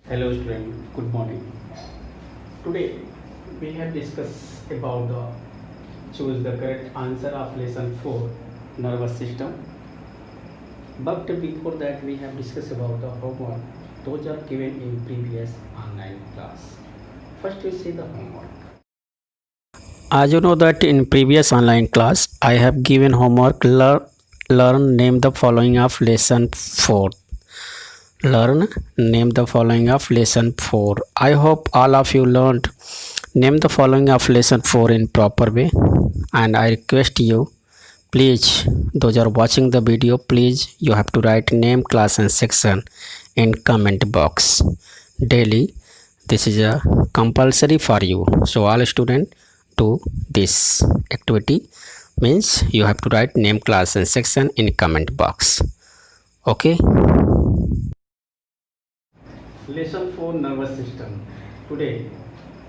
Hello student, good morning. Today we have discussed about the choose the correct answer of lesson 4 nervous system. But before that we have discussed about the homework. Those are given in previous online class. First we see the homework. As you know that in previous online class I have given homework learn name the following of lesson 4. Learn name the following of lesson 4. I hope all of you learned name the following of lesson 4 in proper way, and I request you, please, those are watching the video, please you have to write name, class and section in comment box daily. This is a compulsory for you, so all students do this activity, means you have to write name, class and section in comment box. Okay. Lesson 4 nervous system. Today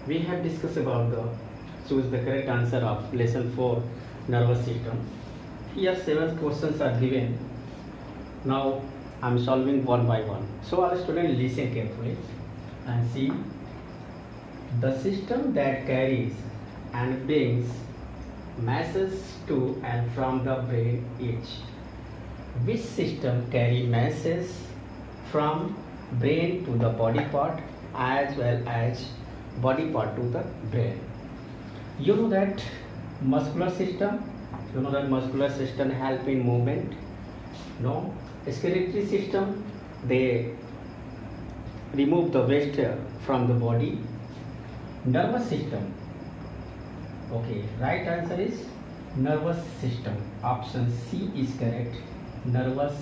we have discussed about the choose the correct answer of lesson 4 nervous system. Here 7 questions are given. Now I am solving one by one. So all students listen carefully and see. The system that carries and brings masses to and from the brain is. Which system carry masses from brain to the body part as well as body part to the brain? You know that muscular system, help in movement. No, respiratory system, they remove the waste from the body. Nervous system, okay, right answer is nervous system. Option C is correct. Nervous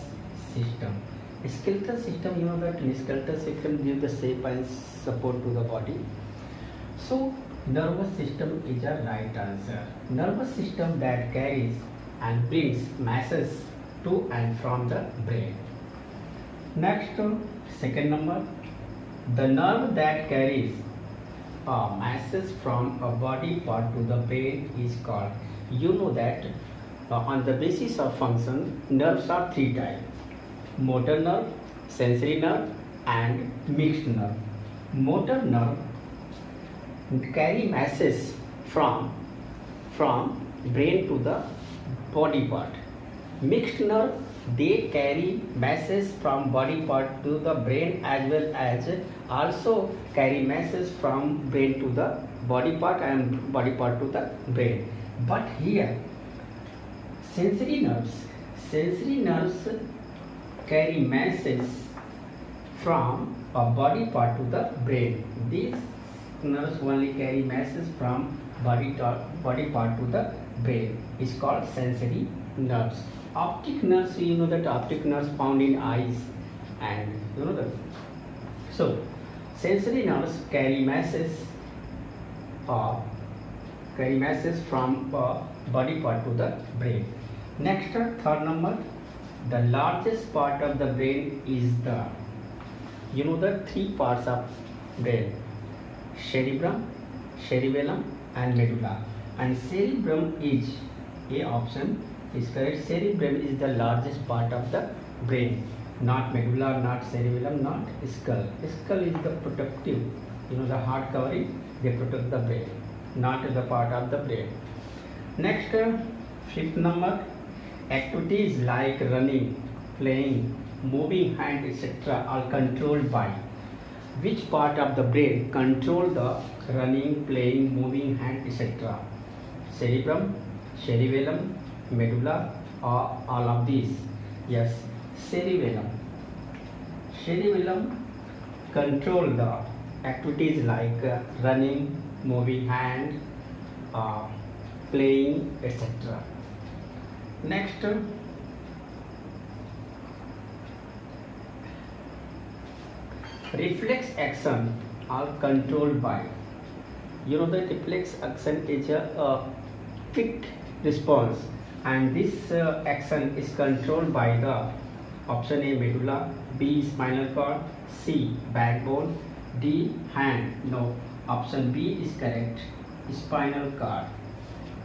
system. Skeletal system, you know that skeletal system gives the shape and support to the body. So nervous system is a right answer. Nervous system that carries and brings masses to and from the brain. Next, second number, the nerve that carries masses from a body part to the brain is called. You know that on the basis of function, nerves are three types: motor nerve, sensory nerve and mixed nerve. Motor nerve carry masses from brain to the body part. Mixed nerve, they carry masses from body part to the brain as well as also carry masses from brain to the body part and body part to the brain. But here sensory nerves carry masses from a body part to the brain. These nerves only carry masses from body part to the brain. It's called sensory nerves. Optic nerves, you know that optic nerves found in eyes, and you know that. So sensory nerves carry masses from body part to the brain. Next, third number, the largest part of the brain is the, you know the three parts of brain: cerebrum, cerebellum and medulla. And cerebrum is a option is correct. Cerebrum is the largest part of the brain, not medulla, not cerebellum, not skull. Skull is the protective, you know the hard covering, they protect the brain, not the part of the brain. Next, fifth number, activities like running, playing, moving hand, etc. are controlled by. Which part of the brain control the running, playing, moving hand, etc.? Cerebrum, cerebellum, medulla, or all of these? Yes, cerebellum. Cerebellum control the activities like running, moving hand, playing, etc. Next, reflex action are controlled by. You know that reflex action is a quick response, and this action is controlled by the option A medulla, B spinal cord, C backbone, D hand. No, option B is correct, spinal cord.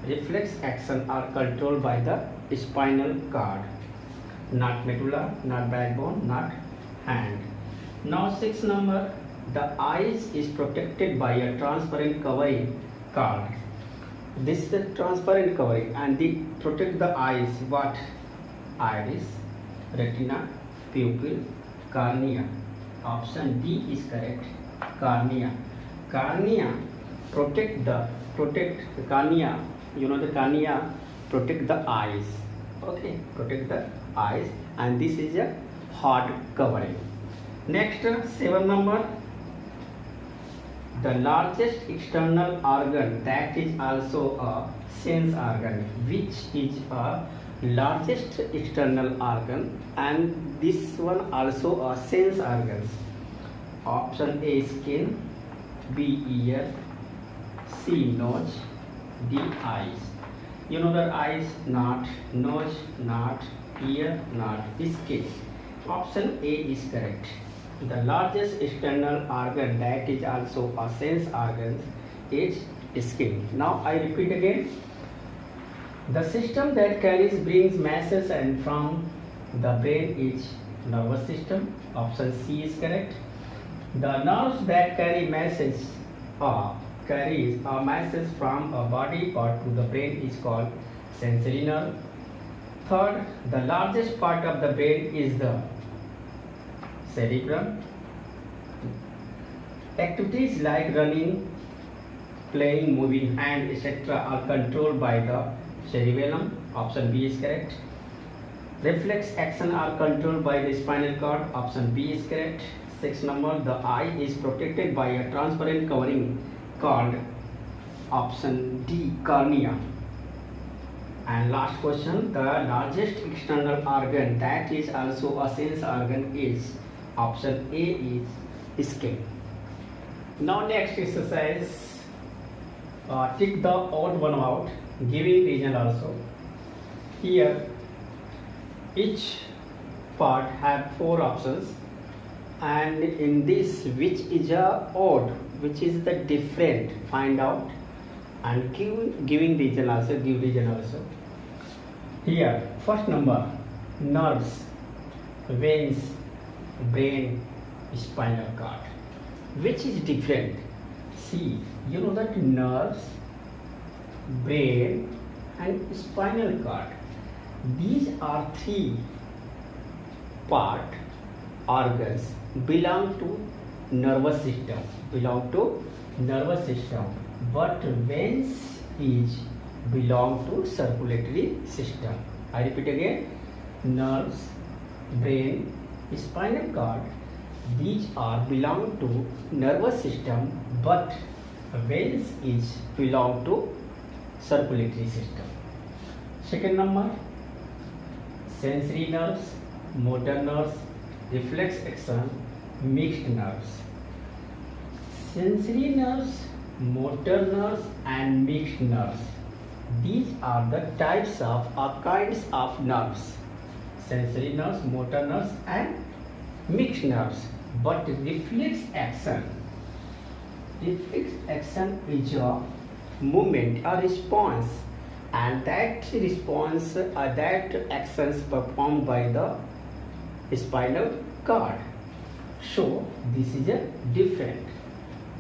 Reflex action are controlled by the spinal cord, not medulla, not backbone, not hand. Now 6 number, the eyes is protected by a transparent covering called. This is the transparent covering, and they protect the eyes. What? Iris, retina, pupil, cornea. Option D is correct. Cornea. Cornea protect the cornea. You know the cornea protect the eyes. Okay, protect the eyes, and this is a hard covering. Next, 7 number. The largest external organ that is also a sense organ. Which is a largest external organ, and this one also a sense organs? Option A skin, B ear, C nose, D eyes. You know the eyes, not nose, not ear, not skin. Option A is correct. The largest external organ that is also a sense organ is skin. Now I repeat again. The system that carries brings masses and from the brain is nervous system. Option C is correct. The nerves that carry masses carries a masses from a body part to the brain is called sensory nerve. Third, the largest part of the brain is the cerebrum. Activities like running, playing, moving hand, etc. are controlled by the cerebellum. Option B is correct. Reflex action are controlled by the spinal cord. Option B is correct. 6 number, the eye is protected by a transparent covering called option D, cornea. And last question, the largest external organ that is also a sense organ is option A is skin. Now next exercise, tick the odd one out, giving reason also. Here each part have 4 options, and in this which is a odd, which is the different, find out, and giving reason also, give reason also. Here first number, nerves, veins, brain, spinal cord. Which is different? See, you know that nerves, brain and spinal cord, these are 3 part organs belong to nervous system, but veins is belong to circulatory system. I repeat again, nerves, brain, spinal cord, these are belong to nervous system, but veins is belong to circulatory system. Second number, sensory nerves, motor nerves, reflex action, mixed nerves. Sensory nerves, motor nerves and mixed nerves, these are the types of or kinds of nerves. Sensory nerves, motor nerves and mixed nerves. But reflex action is a movement, a response, and that response that actions performed by the spinal cord. So this is a different.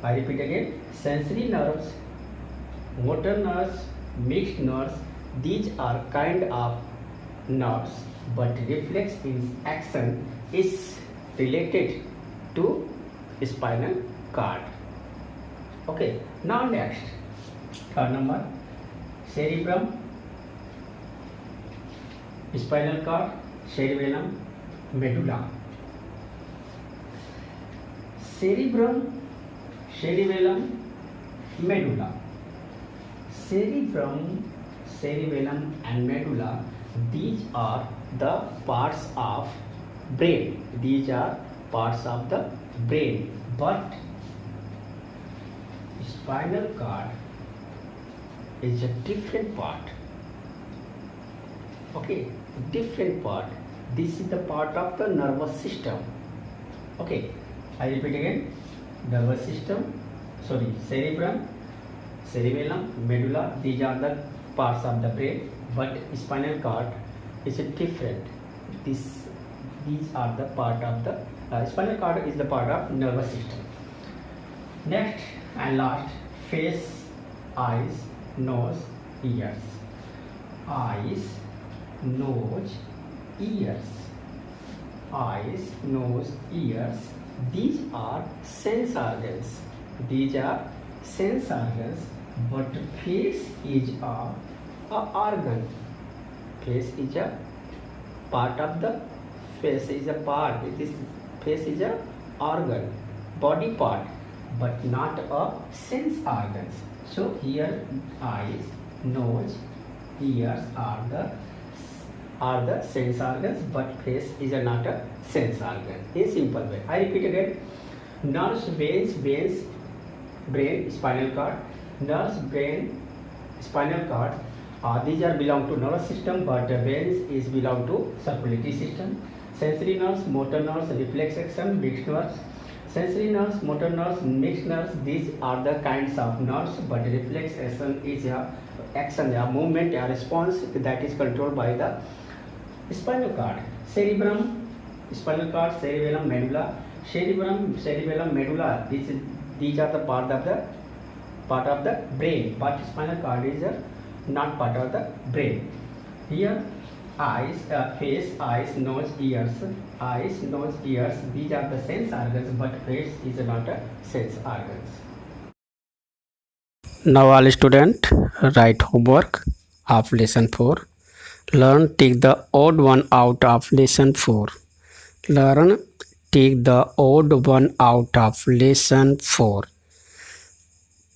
I repeat again, sensory nerves, motor nerves, mixed nerves, these are kind of nerves, but reflex action is related to spinal cord. Okay, now next, third number, cerebrum, spinal cord, cerebellum, medulla. Cerebrum, cerebellum, medulla. Cerebrum, cerebellum and medulla, these are the parts of brain. These are parts of the brain, but spinal cord is a different part. Okay, different part. This is the part of the nervous system. Okay, I repeat again, nervous system, cerebrum, cerebellum, medulla, these are the parts of the brain, but spinal cord is a different. These are the part of the spinal cord is the part of nervous system. Next and last, face, eyes, nose, ears. Eyes, nose, ears. Eyes, nose, ears. These are sense organs. These are sense organs, but face is a organ. Face is a part of the face is a part. It is face is a organ, body part, but not a sense organs. So here eyes, nose, ears are the sense organs, but face is not a sense organ. In simple way, I repeat again: nerves, veins, brain, spinal cord. Nerves, brain, spinal cord. These are belong to nervous system, but veins is belong to circulatory system. Sensory nerves, motor nerves, reflex action, mixed nerves. Sensory nerves, motor nerves, mixed nerves. These are the kinds of nerves, but reflex action is a action, a movement, a response that is controlled by the spinal cord. Cerebrum, spinal cord, cerebellum, medulla. Cerebellum, medulla. These are the part of the brain, but spinal cord is not part of the brain. Here, eyes, face, eyes, nose, ears. Eyes, nose, ears. These are the sense organs, but face is not a sense organs. Now all student write homework of lesson 4. Learn take the odd one out of lesson 4. Learn take the odd one out of lesson 4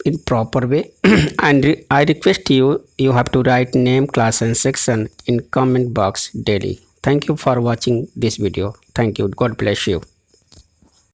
in proper way. And I request you have to write name, class and section in comment box daily. Thank you for watching this video. Thank you. God bless you.